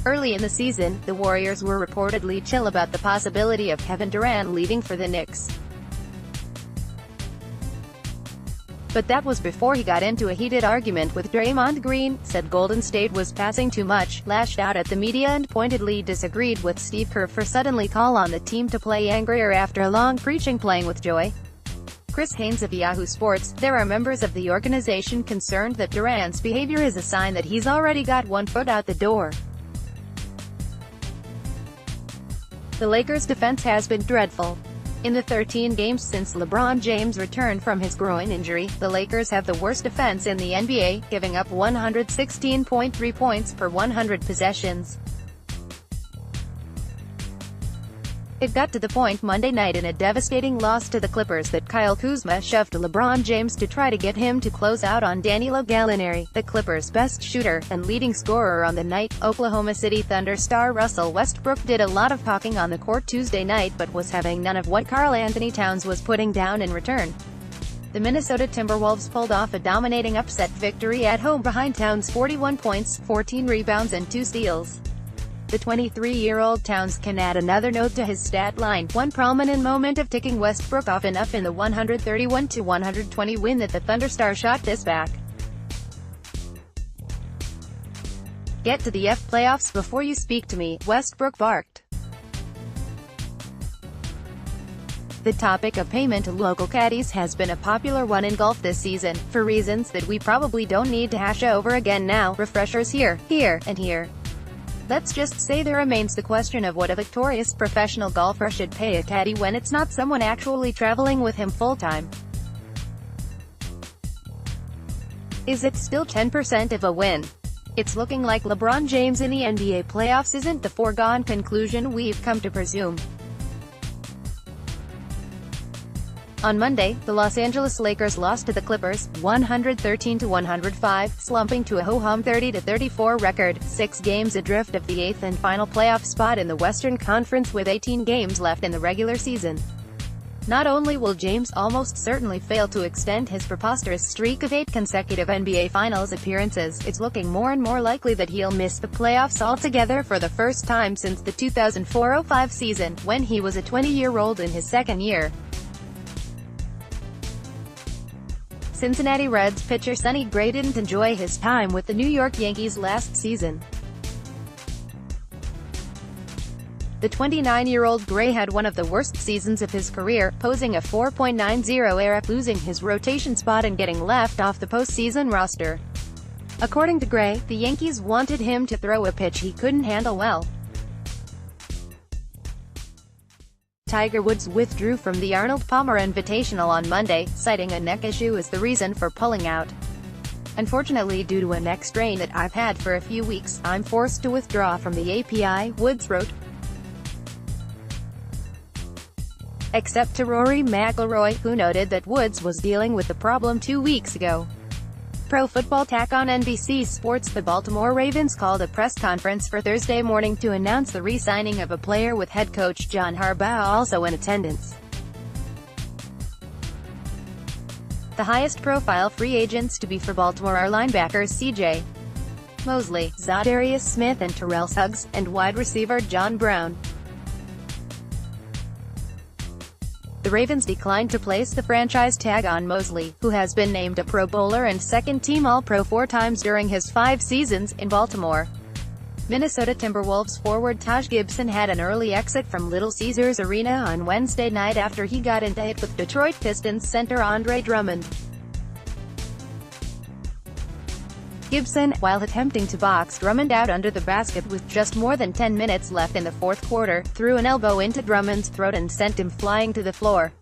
Early in the season, the Warriors were reportedly chill about the possibility of Kevin Durant leaving for the Knicks. But that was before he got into a heated argument with Draymond Green, said Golden State was passing too much, lashed out at the media and pointedly disagreed with Steve Kerr for suddenly call on the team to play angrier after a long preaching playing with joy. Haynes of Yahoo Sports, there are members of the organization concerned that Durant's behavior is a sign that he's already got one foot out the door. The Lakers' defense has been dreadful. In the 13 games since LeBron James returned from his groin injury, the Lakers have the worst defense in the NBA, giving up 116.3 points per 100 possessions. It got to the point Monday night in a devastating loss to the Clippers that Kyle Kuzma shoved LeBron James to try to get him to close out on Danilo Gallinari, the Clippers' best shooter, and leading scorer on the night. Oklahoma City Thunder star Russell Westbrook did a lot of talking on the court Tuesday night but was having none of what Karl-Anthony Towns was putting down in return. The Minnesota Timberwolves pulled off a dominating upset victory at home behind Towns' 41 points, 14 rebounds and 2 steals. The 23-year-old Towns can add another note to his stat line, one prominent moment of ticking Westbrook off enough in the 131-120 win that the Thunder star shot this back. "Get to the playoffs before you speak to me," Westbrook barked. The topic of payment to local caddies has been a popular one in golf this season, for reasons that we probably don't need to hash over again now. Refreshers here, and here. Let's just say there remains the question of what a victorious professional golfer should pay a caddy when it's not someone actually traveling with him full-time. Is it still 10% of a win? It's looking like LeBron James in the NBA playoffs isn't the foregone conclusion we've come to presume. On Monday, the Los Angeles Lakers lost to the Clippers, 113-105, slumping to a ho-hum 30-34 record, 6 games adrift of the 8th and final playoff spot in the Western Conference with 18 games left in the regular season. Not only will James almost certainly fail to extend his preposterous streak of 8 consecutive NBA Finals appearances, it's looking more and more likely that he'll miss the playoffs altogether for the first time since the 2004-05 season, when he was a 20-year-old in his second year. Cincinnati Reds pitcher Sonny Gray didn't enjoy his time with the New York Yankees last season. The 29-year-old Gray had one of the worst seasons of his career, posing a 4.90 ERA, losing his rotation spot and getting left off the postseason roster. According to Gray, the Yankees wanted him to throw a pitch he couldn't handle well. Tiger Woods withdrew from the Arnold Palmer Invitational on Monday, citing a neck issue as the reason for pulling out. "Unfortunately, due to a neck strain that I've had for a few weeks, I'm forced to withdraw from the API," Woods wrote. Except to Rory McIlroy, who noted that Woods was dealing with the problem 2 weeks ago. Pro Football Talk on NBC Sports. The Baltimore Ravens called a press conference for Thursday morning to announce the re-signing of a player with head coach John Harbaugh also in attendance. The highest-profile free agents to be for Baltimore are linebackers C.J. Mosley, Zadarius Smith and Terrell Suggs, and wide receiver John Brown. The Ravens declined to place the franchise tag on Mosley, who has been named a Pro Bowler and second-team All-Pro 4 times during his 5 seasons in Baltimore. Minnesota Timberwolves forward Taj Gibson had an early exit from Little Caesars Arena on Wednesday night after he got into it with Detroit Pistons center Andre Drummond. Gibson, while attempting to box Drummond out under the basket with just more than 10 minutes left in the fourth quarter, threw an elbow into Drummond's throat and sent him flying to the floor.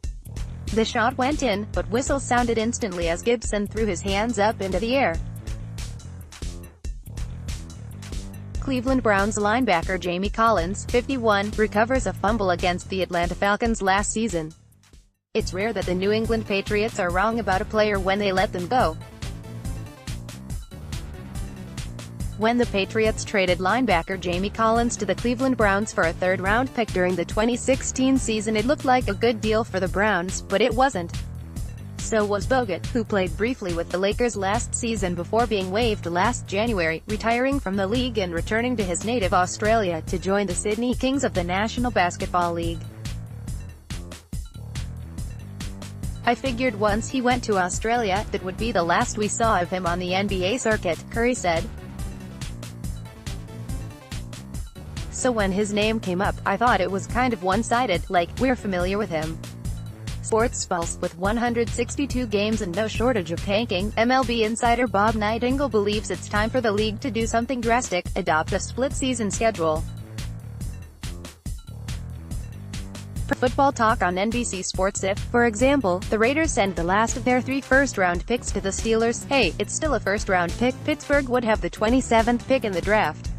The shot went in, but whistles sounded instantly as Gibson threw his hands up into the air. Cleveland Browns linebacker Jamie Collins, 51, recovers a fumble against the Atlanta Falcons last season. It's rare that the New England Patriots are wrong about a player when they let them go. When the Patriots traded linebacker Jamie Collins to the Cleveland Browns for a third-round pick during the 2016 season, it looked like a good deal for the Browns, but it wasn't. So was Bogut, who played briefly with the Lakers last season before being waived last January, retiring from the league and returning to his native Australia to join the Sydney Kings of the National Basketball League. "I figured once he went to Australia, that would be the last we saw of him on the NBA circuit," Curry said. "So when his name came up, I thought it was kind of one-sided, like, we're familiar with him." Sports Pulse. With 162 games and no shortage of tanking, MLB insider Bob Nightingale believes it's time for the league to do something drastic, adopt a split-season schedule. Football Talk on NBC Sports. If, for example, the Raiders send the last of their 3 first-round picks to the Steelers, hey, it's still a first-round pick, Pittsburgh would have the 27th pick in the draft.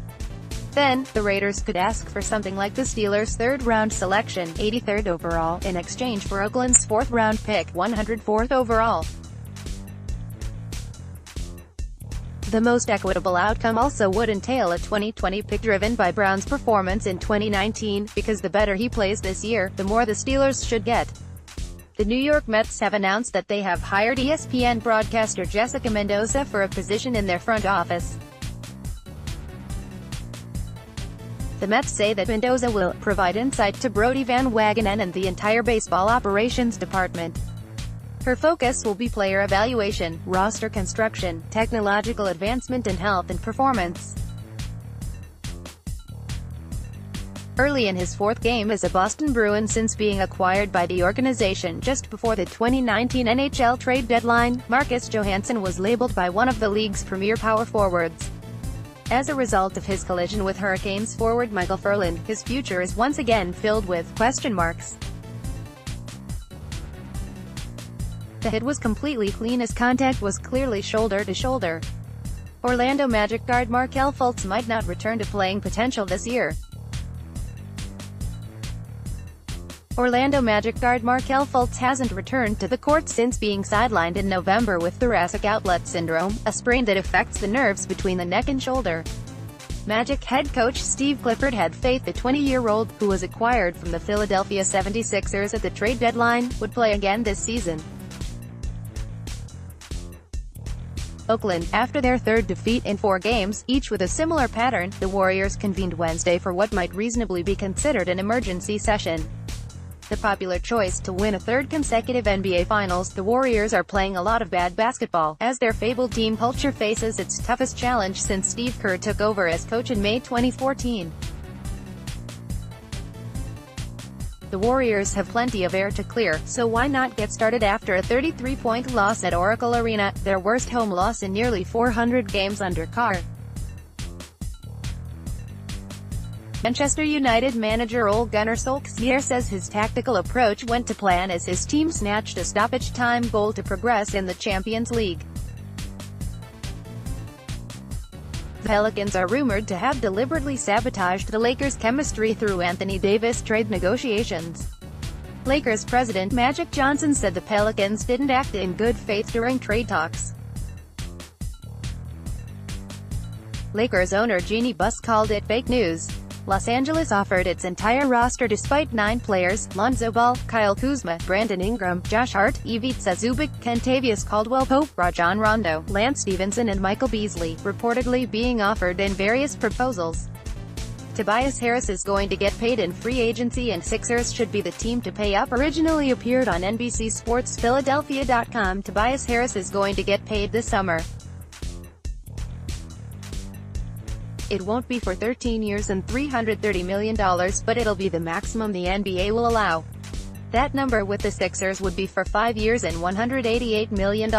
Then, the Raiders could ask for something like the Steelers' 3rd-round selection, 83rd overall, in exchange for Oakland's 4th-round pick, 104th overall. The most equitable outcome also would entail a 2020 pick driven by Brown's performance in 2019, because the better he plays this year, the more the Steelers should get. The New York Mets have announced that they have hired ESPN broadcaster Jessica Mendoza for a position in their front office. The Mets say that Mendoza will provide insight to Brodie Van Wagenen and the entire baseball operations department. Her focus will be player evaluation, roster construction, technological advancement and health and performance. Early in his 4th game as a Boston Bruin since being acquired by the organization just before the 2019 NHL trade deadline, Marcus Johansson was labeled by one of the league's premier power forwards. As a result of his collision with Hurricanes forward Michael Furland, his future is once again filled with question marks. The hit was completely clean as contact was clearly shoulder to shoulder. Orlando Magic guard Markelle Fultz might not return to playing potential this year. Orlando Magic guard Markelle Fultz hasn't returned to the court since being sidelined in November with thoracic outlet syndrome, a sprain that affects the nerves between the neck and shoulder. Magic head coach Steve Clifford had faith the 20-year-old, who was acquired from the Philadelphia 76ers at the trade deadline, would play again this season. Oakland. After their 3rd defeat in 4 games, each with a similar pattern, the Warriors convened Wednesday for what might reasonably be considered an emergency session. The popular choice to win a 3rd consecutive NBA Finals, the Warriors are playing a lot of bad basketball, as their fabled team culture faces its toughest challenge since Steve Kerr took over as coach in May 2014. The Warriors have plenty of air to clear, so why not get started after a 33-point loss at Oracle Arena, their worst home loss in nearly 400 games under Kerr. Manchester United manager Ole Gunnar Solskjaer says his tactical approach went to plan as his team snatched a stoppage-time goal to progress in the Champions League. The Pelicans are rumored to have deliberately sabotaged the Lakers' chemistry through Anthony Davis trade negotiations. Lakers president Magic Johnson said the Pelicans didn't act in good faith during trade talks. Lakers owner Jeannie Buss called it fake news. Los Angeles offered its entire roster despite 9 players, Lonzo Ball, Kyle Kuzma, Brandon Ingram, Josh Hart, Ivica Zubac, Kentavious Caldwell-Pope, Rajon Rondo, Lance Stevenson and Michael Beasley, reportedly being offered in various proposals. Tobias Harris is going to get paid in free agency and Sixers should be the team to pay up. Originally appeared on NBC Sports Philadelphia.com. Tobias Harris is going to get paid this summer. It won't be for 13 years and $330 million, but it'll be the maximum the NBA will allow. That number with the Sixers would be for 5 years and $188 million.